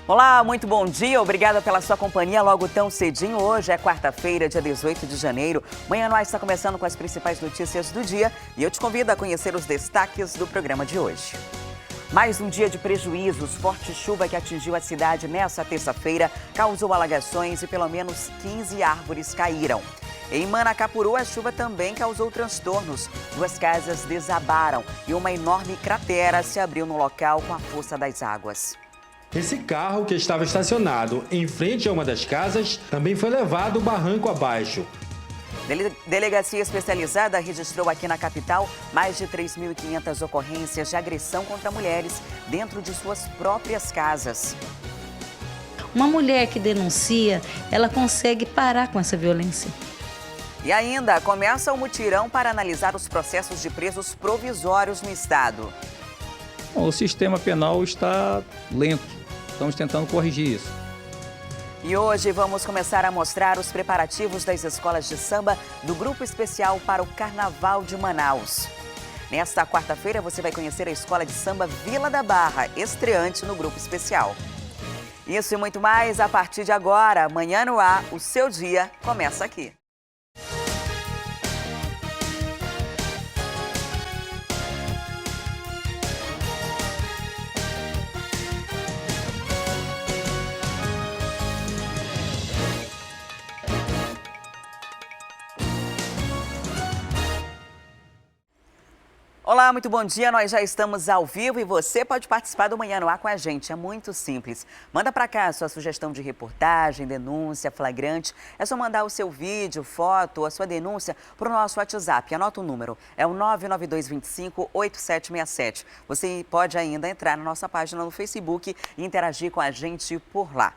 Olá, muito bom dia. Obrigada pela sua companhia logo tão cedinho. Hoje é quarta-feira, dia 18 de janeiro. Manhã no Ar está começando com as principais notícias do dia e eu te convido a conhecer os destaques do programa de hoje. Mais um dia de prejuízos. Forte chuva que atingiu a cidade nesta terça-feira causou alagações e pelo menos 15 árvores caíram. Em Manacapuru, a chuva também causou transtornos. 2 casas desabaram e uma enorme cratera se abriu no local com a força das águas. Esse carro, que estava estacionado em frente a uma das casas, também foi levado barranco abaixo. Delegacia especializada registrou aqui na capital mais de 3.500 ocorrências de agressão contra mulheres dentro de suas próprias casas. Uma mulher que denuncia, ela consegue parar com essa violência. E ainda começa o mutirão para analisar os processos de presos provisórios no estado. Bom, o sistema penal está lento. Estamos tentando corrigir isso. E hoje vamos começar a mostrar os preparativos das escolas de samba do Grupo Especial para o Carnaval de Manaus. Nesta quarta-feira você vai conhecer a Escola de Samba Vila da Barra, estreante no Grupo Especial. Isso e muito mais a partir de agora. Manhã no Ar, o seu dia começa aqui. Olá, muito bom dia. Nós já estamos ao vivo e você pode participar do Manhã no Ar com a gente. É muito simples. Manda para cá a sua sugestão de reportagem, denúncia, flagrante. É só mandar o seu vídeo, foto ou a sua denúncia para o nosso WhatsApp. Anota o número. É o 99225-8767. Você pode ainda entrar na nossa página no Facebook e interagir com a gente por lá.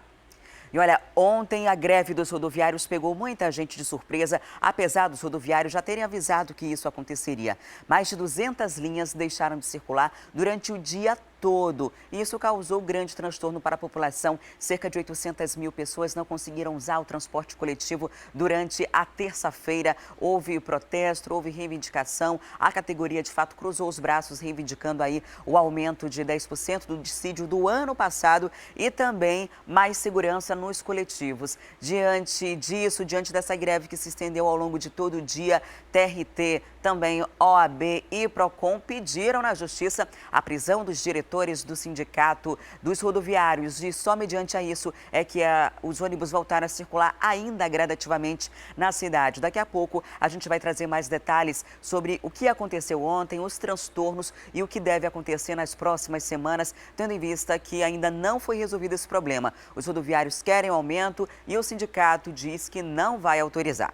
E olha, ontem a greve dos rodoviários pegou muita gente de surpresa, apesar dos rodoviários já terem avisado que isso aconteceria. Mais de 200 linhas deixaram de circular durante o dia todo. E isso causou grande transtorno para a população. Cerca de 800 mil pessoas não conseguiram usar o transporte coletivo durante a terça-feira. Houve protesto, houve reivindicação. A categoria, de fato, cruzou os braços, reivindicando aí o aumento de 10% do dissídio do ano passado e também mais segurança nos coletivos. Diante disso, diante dessa greve que se estendeu ao longo de todo o dia, TRT, também OAB e PROCON pediram na Justiça a prisão dos diretores do sindicato dos rodoviários e só mediante a isso é que os ônibus voltaram a circular ainda gradativamente na cidade. Daqui a pouco a gente vai trazer mais detalhes sobre o que aconteceu ontem, os transtornos e o que deve acontecer nas próximas semanas, tendo em vista que ainda não foi resolvido esse problema. Os rodoviários querem aumento e o sindicato diz que não vai autorizar.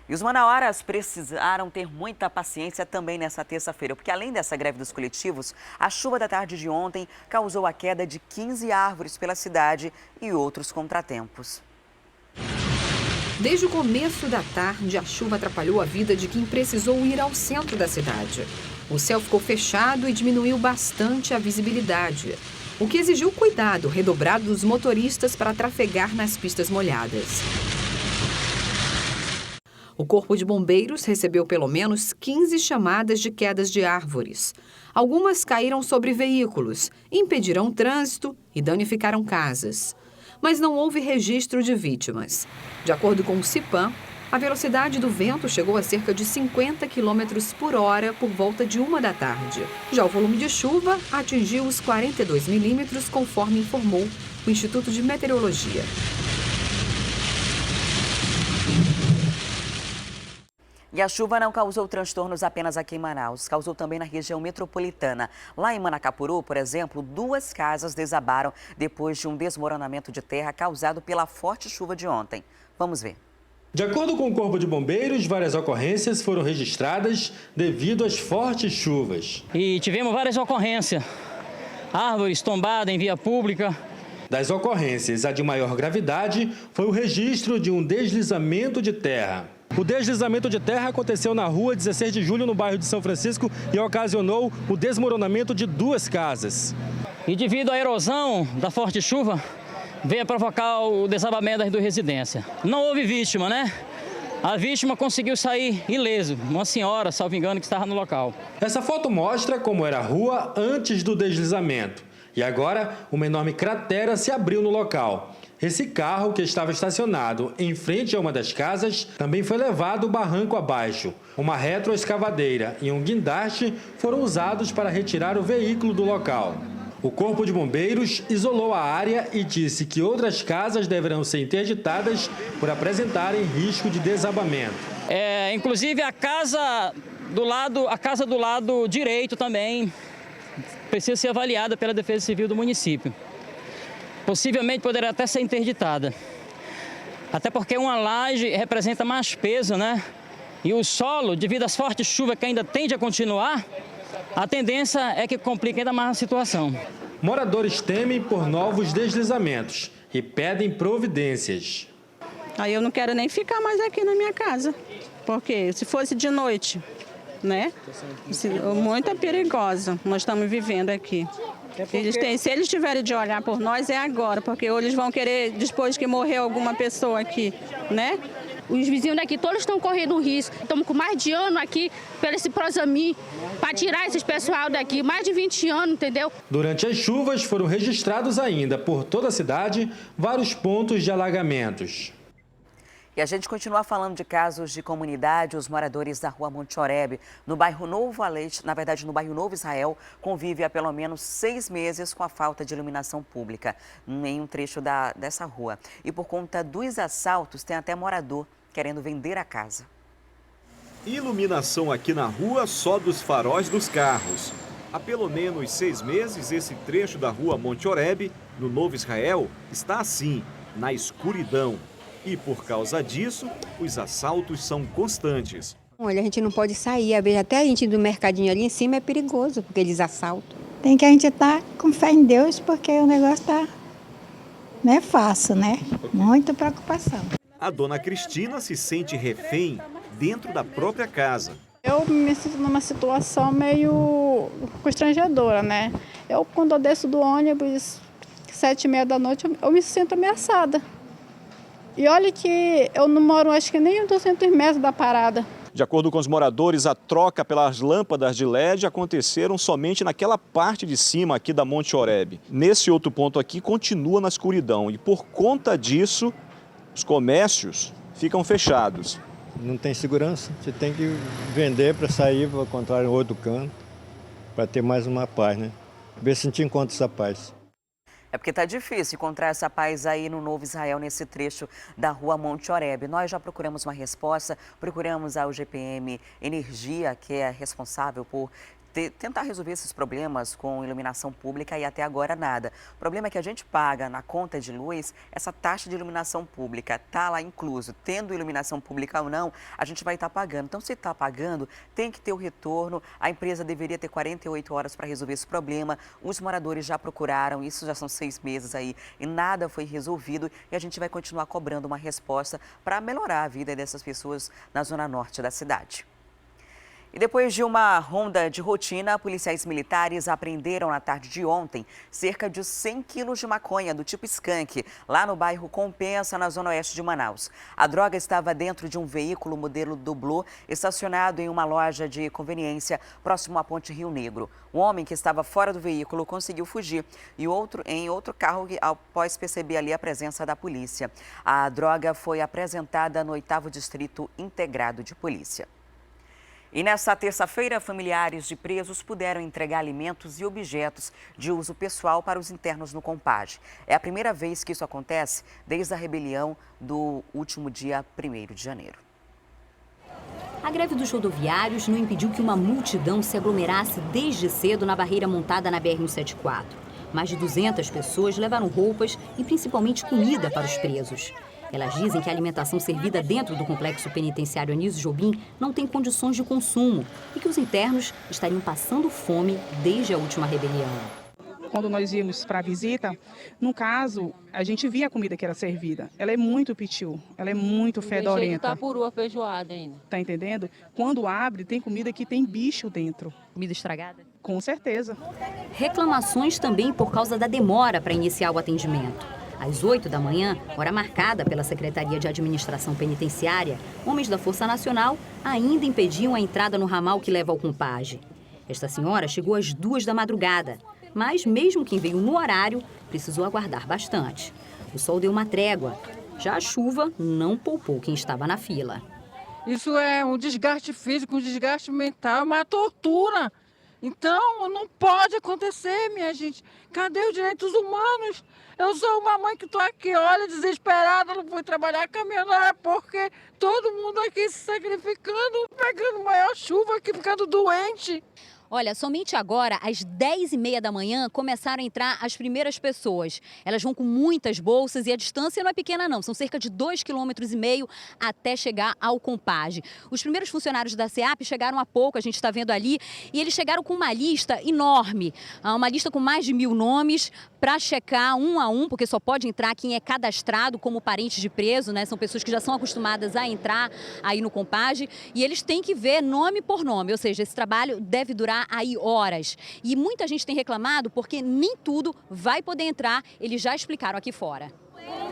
E os manauaras precisaram ter muita paciência também nessa terça-feira, porque além dessa greve dos coletivos, a chuva da tarde de ontem causou a queda de 15 árvores pela cidade e outros contratempos. Desde o começo da tarde, a chuva atrapalhou a vida de quem precisou ir ao centro da cidade. O céu ficou fechado e diminuiu bastante a visibilidade, o que exigiu cuidado redobrado dos motoristas para trafegar nas pistas molhadas. O Corpo de Bombeiros recebeu pelo menos 15 chamadas de quedas de árvores. Algumas caíram sobre veículos, impediram o trânsito e danificaram casas. Mas não houve registro de vítimas. De acordo com o CIPAM, a velocidade do vento chegou a cerca de 50 km por hora por volta de 1 da tarde. Já o volume de chuva atingiu os 42 milímetros, conforme informou o Instituto de Meteorologia. E a chuva não causou transtornos apenas aqui em Manaus, causou também na região metropolitana. Lá em Manacapuru, por exemplo, 2 casas desabaram depois de um desmoronamento de terra causado pela forte chuva de ontem. Vamos ver. De acordo com o Corpo de Bombeiros, várias ocorrências foram registradas devido às fortes chuvas. E tivemos várias ocorrências, árvores tombadas em via pública. Das ocorrências, a de maior gravidade foi o registro de um deslizamento de terra. O deslizamento de terra aconteceu na rua 16 de julho, no bairro de São Francisco, e ocasionou o desmoronamento de 2 casas. E devido à erosão da forte chuva, veio a provocar o desabamento das 2 residências. Não houve vítima, né? A vítima conseguiu sair ileso, uma senhora, salvo engano, que estava no local. Essa foto mostra como era a rua antes do deslizamento. E agora, uma enorme cratera se abriu no local. Esse carro, que estava estacionado em frente a uma das casas, também foi levado barranco abaixo. Uma retroescavadeira e um guindaste foram usados para retirar o veículo do local. O Corpo de Bombeiros isolou a área e disse que outras casas deverão ser interditadas por apresentarem risco de desabamento. Inclusive a casa do lado direito também precisa ser avaliada pela Defesa Civil do município. Possivelmente poderá até ser interditada. Até porque uma laje representa mais peso, né? E o solo, devido às fortes chuvas que ainda tende a continuar, a tendência é que complique ainda mais a situação. Moradores temem por novos deslizamentos e pedem providências. Aí eu não quero nem ficar mais aqui na minha casa, porque se fosse de noite, né? Muito perigosa, nós estamos vivendo aqui. Se eles tiverem de olhar por nós, é agora, porque eles vão querer, depois que morreu alguma pessoa aqui, né? Os vizinhos daqui todos estão correndo risco. Estamos com mais de ano aqui pelo esse Prosami, para tirar esses pessoal daqui, mais de 20 anos, entendeu? Durante as chuvas foram registrados ainda por toda a cidade vários pontos de alagamentos. E a gente continua falando de casos de comunidade. Os moradores da rua Monte Oreb, no bairro Novo Aleixo, na verdade no bairro Novo Israel, convivem há pelo menos 6 meses com a falta de iluminação pública em um trecho dessa rua. E por conta dos assaltos, tem até morador querendo vender a casa. Iluminação aqui na rua só dos faróis dos carros. Há pelo menos 6 meses, esse trecho da rua Monte Oreb, no Novo Israel, está assim, na escuridão. E por causa disso, os assaltos são constantes. Olha, a gente não pode sair, até a gente do mercadinho ali em cima é perigoso, porque eles assaltam. Tem que a gente estar com fé em Deus, porque o negócio não é fácil, né? Muita preocupação. A dona Cristina se sente refém dentro da própria casa. Eu me sinto numa situação meio constrangedora, né? Quando eu desço do ônibus, 7h30 da noite, eu me sinto ameaçada. E olha que eu não moro, acho que nem 200 metros da parada. De acordo com os moradores, a troca pelas lâmpadas de LED aconteceram somente naquela parte de cima aqui da Monte Oreb. Nesse outro ponto aqui, continua na escuridão. E por conta disso, os comércios ficam fechados. Não tem segurança, você tem que vender para sair, para encontrar em outro canto, para ter mais uma paz, né? Ver se a gente encontra essa paz. É porque está difícil encontrar essa paz aí no Novo Israel, nesse trecho da rua Monte Oreb. Nós já procuramos uma resposta, procuramos a UGPM Energia, que é responsável por tentar resolver esses problemas com iluminação pública, e até agora nada. O problema é que a gente paga na conta de luz essa taxa de iluminação pública, está lá incluso. Tendo iluminação pública ou não, a gente vai estar pagando. Então, se está pagando, tem que ter o retorno. A empresa deveria ter 48 horas para resolver esse problema. Os moradores já procuraram, isso já são 6 meses aí, e nada foi resolvido. E a gente vai continuar cobrando uma resposta para melhorar a vida dessas pessoas na zona norte da cidade. E depois de uma ronda de rotina, policiais militares apreenderam na tarde de ontem cerca de 100 quilos de maconha do tipo skunk, lá no bairro Compensa, na zona oeste de Manaus. A droga estava dentro de um veículo modelo Doblô, estacionado em uma loja de conveniência próximo à Ponte Rio Negro. Um homem que estava fora do veículo conseguiu fugir em outro carro após perceber ali a presença da polícia. A droga foi apresentada no 8º Distrito Integrado de Polícia. E nesta terça-feira, familiares de presos puderam entregar alimentos e objetos de uso pessoal para os internos no Compage. É a primeira vez que isso acontece desde a rebelião do último dia 1º de janeiro. A greve dos rodoviários não impediu que uma multidão se aglomerasse desde cedo na barreira montada na BR-174. Mais de 200 pessoas levaram roupas e principalmente comida para os presos. Elas dizem que a alimentação servida dentro do complexo penitenciário Anísio Jobim não tem condições de consumo e que os internos estariam passando fome desde a última rebelião. Quando nós íamos para a visita, no caso, a gente via a comida que era servida. Ela é muito pitiu, ela é muito fedorenta. Tá puro a feijoada ainda. Tá entendendo? Quando abre, tem comida que tem bicho dentro. Comida estragada? Com certeza. Reclamações também por causa da demora para iniciar o atendimento. Às 8 da manhã, hora marcada pela Secretaria de Administração Penitenciária, homens da Força Nacional ainda impediam a entrada no ramal que leva ao Compage. Esta senhora chegou às 2 da madrugada. Mas mesmo quem veio no horário precisou aguardar bastante. O sol deu uma trégua. Já a chuva não poupou quem estava na fila. Isso é um desgaste físico, um desgaste mental, uma tortura. Então, não pode acontecer, minha gente. Cadê os direitos humanos? Eu sou uma mãe que estou aqui, olha, desesperada, não fui trabalhar caminhando, porque todo mundo aqui se sacrificando, pegando maior chuva aqui, ficando doente. Olha, somente agora, às 10h30 da manhã, começaram a entrar as primeiras pessoas. Elas vão com muitas bolsas e a distância não é pequena não, são cerca de 2,5 km até chegar ao Compage. Os primeiros funcionários da SEAP chegaram há pouco, a gente está vendo ali, e eles chegaram com uma lista enorme, uma lista com mais de 1.000 nomes para checar um a um, porque só pode entrar quem é cadastrado como parente de preso, né? São pessoas que já são acostumadas a entrar aí no Compage e eles têm que ver nome por nome, ou seja, esse trabalho deve durar aí horas. E muita gente tem reclamado porque nem tudo vai poder entrar, eles já explicaram aqui fora.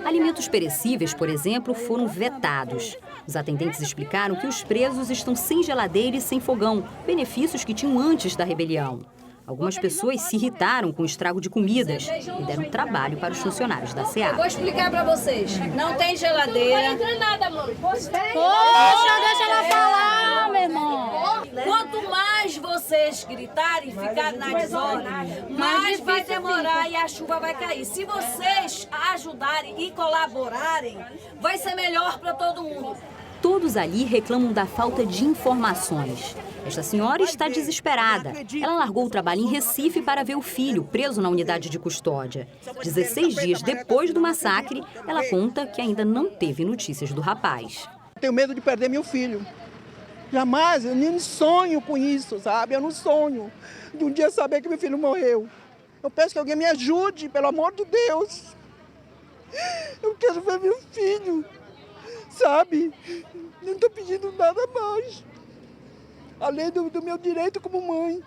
Alimentos perecíveis, por exemplo, foram vetados. Os atendentes explicaram que os presos estão sem geladeira e sem fogão, benefícios que tinham antes da rebelião. Algumas pessoas se irritaram com o estrago de comidas e deram trabalho para os funcionários da SEAP. Vou explicar para vocês. Não tem geladeira. Não vai entrar nada, mano. Poxa, deixa ela falar, meu irmão. Quanto mais vocês gritarem e ficarem na desordem, mais vai demorar e a chuva vai cair. Se vocês ajudarem e colaborarem, vai ser melhor para todo mundo. Todos ali reclamam da falta de informações. Esta senhora está desesperada. Ela largou o trabalho em Recife para ver o filho preso na unidade de custódia. 16 dias depois do massacre, ela conta que ainda não teve notícias do rapaz. Tenho medo de perder meu filho. Jamais, eu nem sonho com isso, sabe? Eu não sonho de um dia saber que meu filho morreu. Eu peço que alguém me ajude, pelo amor de Deus. Eu quero ver meu filho. Sabe? Não estou pedindo nada mais, além do meu direito como mãe.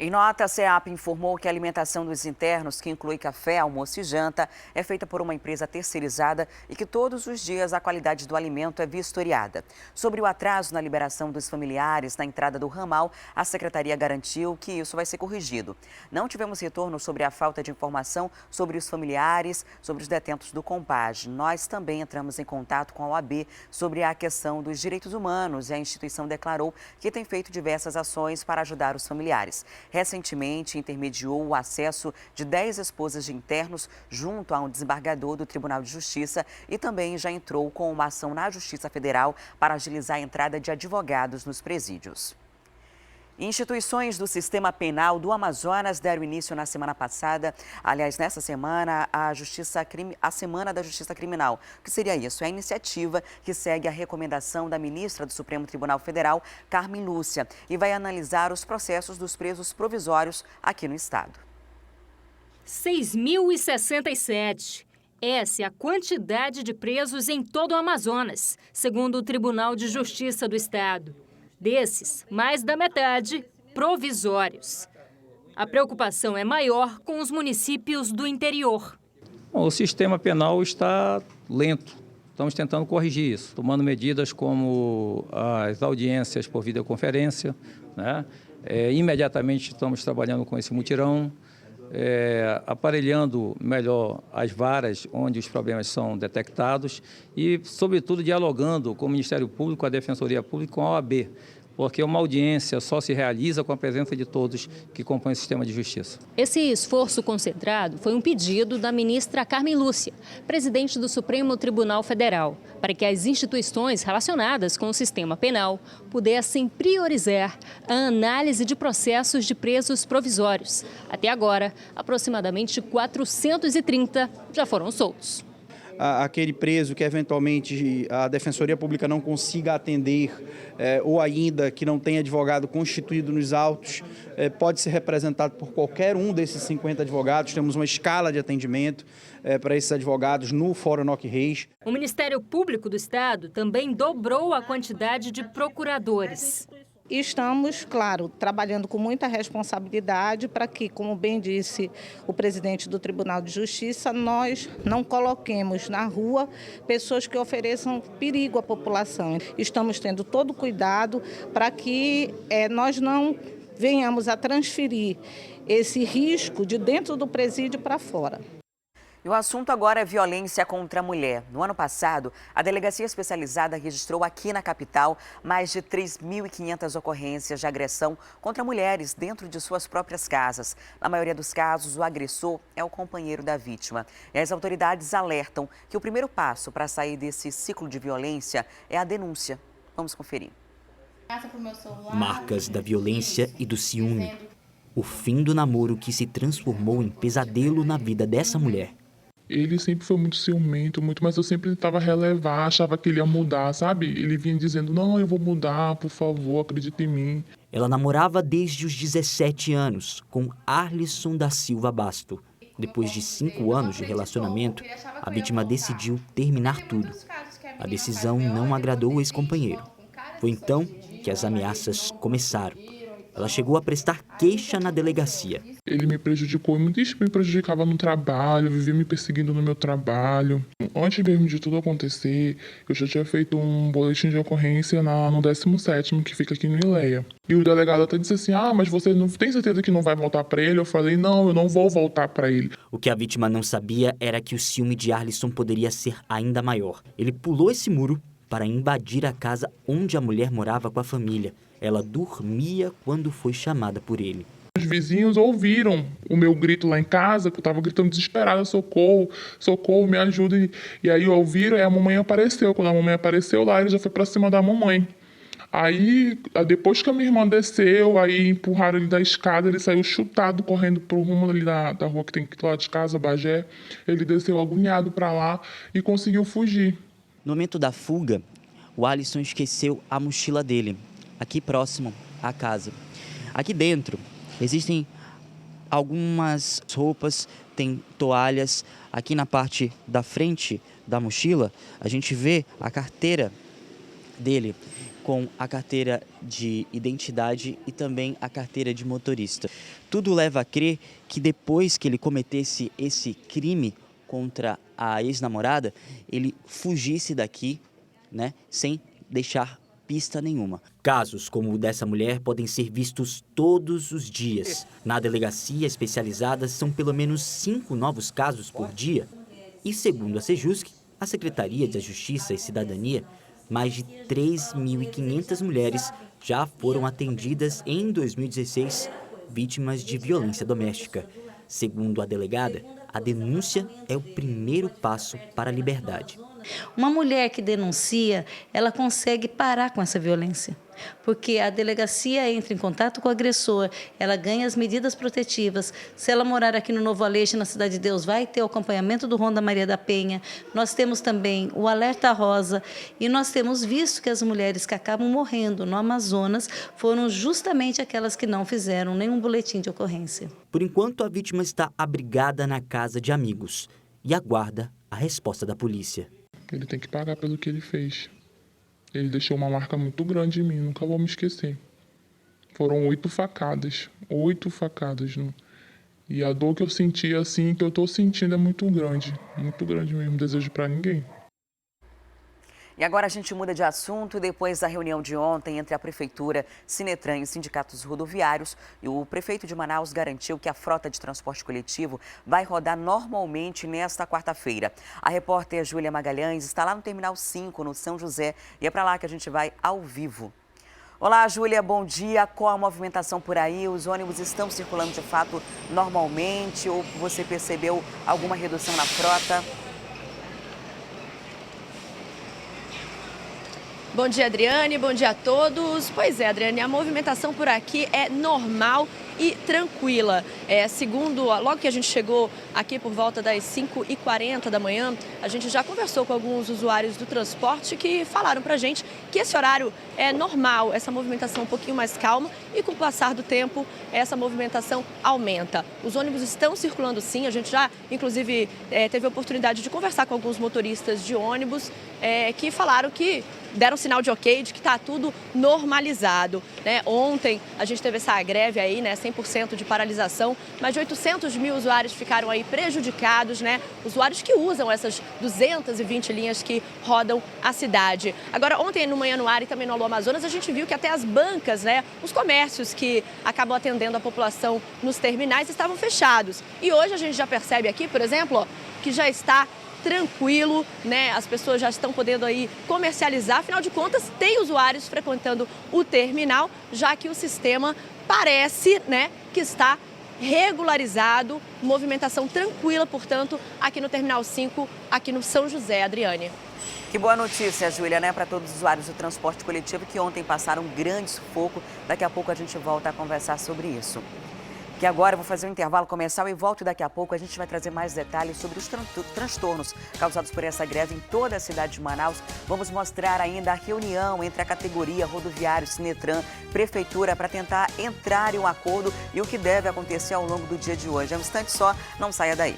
Em nota, a SEAP informou que a alimentação dos internos, que inclui café, almoço e janta, é feita por uma empresa terceirizada e que todos os dias a qualidade do alimento é vistoriada. Sobre o atraso na liberação dos familiares na entrada do ramal, a secretaria garantiu que isso vai ser corrigido. Não tivemos retorno sobre a falta de informação sobre os familiares, sobre os detentos do Compage. Nós também entramos em contato com a OAB sobre a questão dos direitos humanos e a instituição declarou que tem feito diversas ações para ajudar os familiares. Recentemente, intermediou o acesso de 10 esposas de internos junto a um desembargador do Tribunal de Justiça e também já entrou com uma ação na Justiça Federal para agilizar a entrada de advogados nos presídios. Instituições do Sistema Penal do Amazonas deram início na semana passada, aliás, nessa semana, a Semana da Justiça Criminal. O que seria isso? É a iniciativa que segue a recomendação da ministra do Supremo Tribunal Federal, Carmen Lúcia, e vai analisar os processos dos presos provisórios aqui no estado. 6.067. Essa é a quantidade de presos em todo o Amazonas, segundo o Tribunal de Justiça do Estado. Desses, mais da metade, provisórios. A preocupação é maior com os municípios do interior. Bom, o sistema penal está lento. Estamos tentando corrigir isso, tomando medidas como as audiências por videoconferência, né? Imediatamente estamos trabalhando com esse mutirão, aparelhando melhor as varas onde os problemas são detectados e, sobretudo, dialogando com o Ministério Público, com a Defensoria Pública e com a OAB, porque uma audiência só se realiza com a presença de todos que compõem o sistema de justiça. Esse esforço concentrado foi um pedido da ministra Carmen Lúcia, presidente do Supremo Tribunal Federal, para que as instituições relacionadas com o sistema penal pudessem priorizar a análise de processos de presos provisórios. Até agora, aproximadamente 430 já foram soltos. Aquele preso que eventualmente a Defensoria Pública não consiga atender ou ainda que não tenha advogado constituído nos autos, pode ser representado por qualquer um desses 50 advogados. Temos uma escala de atendimento para esses advogados no Fórum Noque Reis. O Ministério Público do Estado também dobrou a quantidade de procuradores. Estamos, claro, trabalhando com muita responsabilidade para que, como bem disse o presidente do Tribunal de Justiça, nós não coloquemos na rua pessoas que ofereçam perigo à população. Estamos tendo todo o cuidado para que nós não venhamos a transferir esse risco de dentro do presídio para fora. E o assunto agora é violência contra a mulher. No ano passado, a Delegacia Especializada registrou aqui na capital mais de 3.500 ocorrências de agressão contra mulheres dentro de suas próprias casas. Na maioria dos casos, o agressor é o companheiro da vítima. E as autoridades alertam que o primeiro passo para sair desse ciclo de violência é a denúncia. Vamos conferir. Marcas da violência e do ciúme. O fim do namoro que se transformou em pesadelo na vida dessa mulher. Ele sempre foi muito ciumento, mas eu sempre tentava relevar, achava que ele ia mudar, sabe? Ele vinha dizendo, não, eu vou mudar, por favor, acredita em mim. Ela namorava desde os 17 anos com Arlisson da Silva Basto. Depois de 5 anos de relacionamento, a vítima decidiu terminar tudo. A decisão não agradou o ex-companheiro. Foi então que as ameaças começaram. Ela chegou a prestar queixa na delegacia. Ele me prejudicou, isso me prejudicava no trabalho, vivia me perseguindo no meu trabalho. Antes mesmo de tudo acontecer, eu já tinha feito um boletim de ocorrência no 17º, que fica aqui no Ileia. E o delegado até disse assim, mas você não tem certeza que não vai voltar para ele? Eu falei, não, eu não vou voltar para ele. O que a vítima não sabia era que o ciúme de Arlisson poderia ser ainda maior. Ele pulou esse muro para invadir a casa onde a mulher morava com a família. Ela dormia quando foi chamada por ele. Os vizinhos ouviram o meu grito lá em casa, que eu estava gritando desesperada, socorro, socorro, me ajuda. E aí ouviram e a mamãe apareceu. Quando a mamãe apareceu lá, ele já foi para cima da mamãe. Aí, depois que a minha irmã desceu, aí empurraram ele da escada, ele saiu chutado, correndo pro rumo ali da rua que tem aqui do lado de casa, Bagé. Ele desceu agoniado para lá e conseguiu fugir. No momento da fuga, o Arlisson esqueceu a mochila dele, aqui próximo à casa. Aqui dentro existem algumas roupas, tem toalhas. Aqui na parte da frente da mochila, a gente vê a carteira dele com a carteira de identidade e também a carteira de motorista. Tudo leva a crer que depois que ele cometesse esse crime contra a ex-namorada, ele fugisse daqui, sem deixar pista nenhuma. Casos como o dessa mulher podem ser vistos todos os dias. Na delegacia especializada são pelo menos 5 novos casos por dia. E segundo a Sejusc, a Secretaria da Justiça e Cidadania, mais de 3.500 mulheres já foram atendidas em 2016, vítimas de violência doméstica. Segundo a delegada, a denúncia é o primeiro passo para a liberdade. Uma mulher que denuncia, ela consegue parar com essa violência, porque a delegacia entra em contato com o agressor, ela ganha as medidas protetivas. Se ela morar aqui no Novo Aleixo, na Cidade de Deus, vai ter o acompanhamento do Ronda Maria da Penha. Nós temos também o Alerta Rosa e nós temos visto que as mulheres que acabam morrendo no Amazonas foram justamente aquelas que não fizeram nenhum boletim de ocorrência. Por enquanto, a vítima está abrigada na casa de amigos e aguarda a resposta da polícia. Ele tem que pagar pelo que ele fez. Ele deixou uma marca muito grande em mim, nunca vou me esquecer. Foram 8 facadas. 8 facadas. E a dor que eu senti, assim, que eu tô sentindo é muito grande mesmo, não desejo para ninguém. E agora a gente muda de assunto. Depois da reunião de ontem entre a Prefeitura, Sinetran e os sindicatos rodoviários, o prefeito de Manaus garantiu que a frota de transporte coletivo vai rodar normalmente nesta quarta-feira. A repórter Júlia Magalhães está lá no Terminal 5, no São José, e é para lá que a gente vai ao vivo. Olá, Júlia, bom dia. Qual a movimentação por aí? Os ônibus estão circulando de fato normalmente ou você percebeu alguma redução na frota? Bom dia, Adriane. Bom dia a todos. Pois é, Adriane, a movimentação por aqui é normal e tranquila. Segundo, logo que a gente chegou aqui por volta das 5h40 da manhã, a gente já conversou com alguns usuários do transporte que falaram pra gente que esse horário é normal, essa movimentação um pouquinho mais calma e com o passar do tempo essa movimentação aumenta. Os ônibus estão circulando sim, a gente já inclusive teve a oportunidade de conversar com alguns motoristas de ônibus que falaram que deram sinal de ok, de que está tudo normalizado. Ontem a gente teve essa greve aí, sem 100% de paralisação. Mais de 800 mil usuários ficaram aí prejudicados, né? Usuários que usam essas 220 linhas que rodam a cidade. Agora, ontem no Manhã no Ar e também no Alô Amazonas, a gente viu que até as bancas, né, os comércios que acabam atendendo a população nos terminais estavam fechados. E hoje a gente já percebe aqui, por exemplo, ó, que já está tranquilo, né? As pessoas já estão podendo aí comercializar, afinal de contas, tem usuários frequentando o terminal, já que o sistema parece, né, que está regularizado, movimentação tranquila, portanto, aqui no Terminal 5, aqui no São José, Adriane. Que boa notícia, Júlia, né, para todos os usuários do transporte coletivo que ontem passaram um grande sufoco. Daqui a pouco a gente volta a conversar sobre isso. Que agora eu vou fazer um intervalo comercial e volto daqui a pouco. A gente vai trazer mais detalhes sobre os transtornos causados por essa greve em toda a cidade de Manaus. Vamos mostrar ainda a reunião entre a categoria rodoviário, Sinetran, Prefeitura, para tentar entrar em um acordo e o que deve acontecer ao longo do dia de hoje. É um instante só, não saia daí.